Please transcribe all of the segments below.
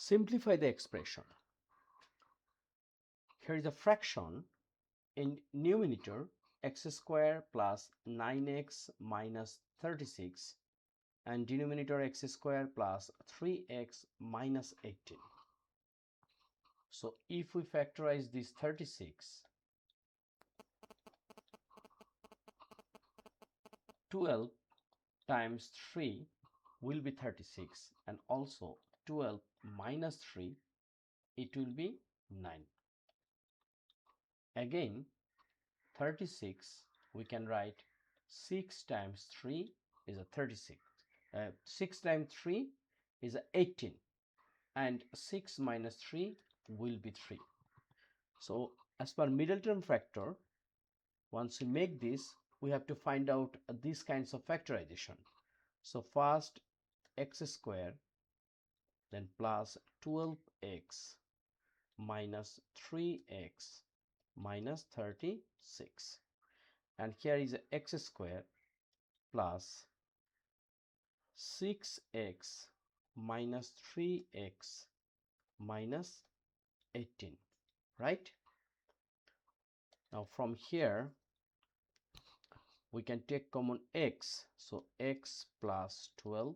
Simplify the expression. Here is a fraction in numerator x² + 9x - 36 and denominator x² + 3x - 18. So if we factorize this 36, 12 times 3 will be 36, and also 12 minus 3, it will be 9. Again 36, we can write 6 times 3 is a 36. 6 times 3 is a 18, and 6 minus 3 will be 3. So as per middle term factor, once we make this, we have to find out these kinds of factorization. So first x², then plus 12x minus 3x minus 36, and here is x² plus 6x minus 3x minus 18, right? Now from here we can take common x, so x plus 12,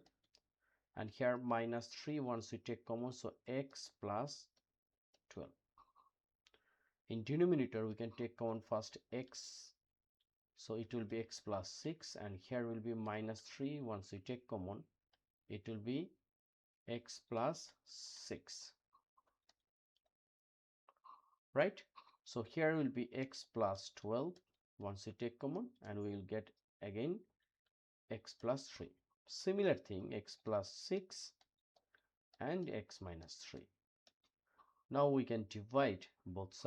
and here minus 3 once we take common, so x plus 12. In denominator we can take common first x, so it will be x plus 6, and here will be minus 3 once we take common, it will be x plus 6, right? So here will be x plus 12 once we take common, and we will get again x plus 3. Similar thing, x plus 6 and x minus 3. Now we can divide both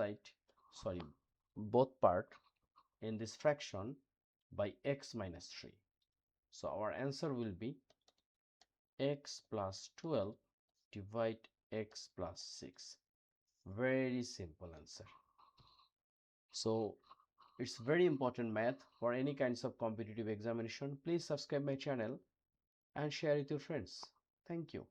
part in this fraction by x minus 3. So our answer will be x plus 12 divide x plus 6. Very simple answer. So it's very important math for any kinds of competitive examination. Please subscribe my channel and share with your friends. Thank you.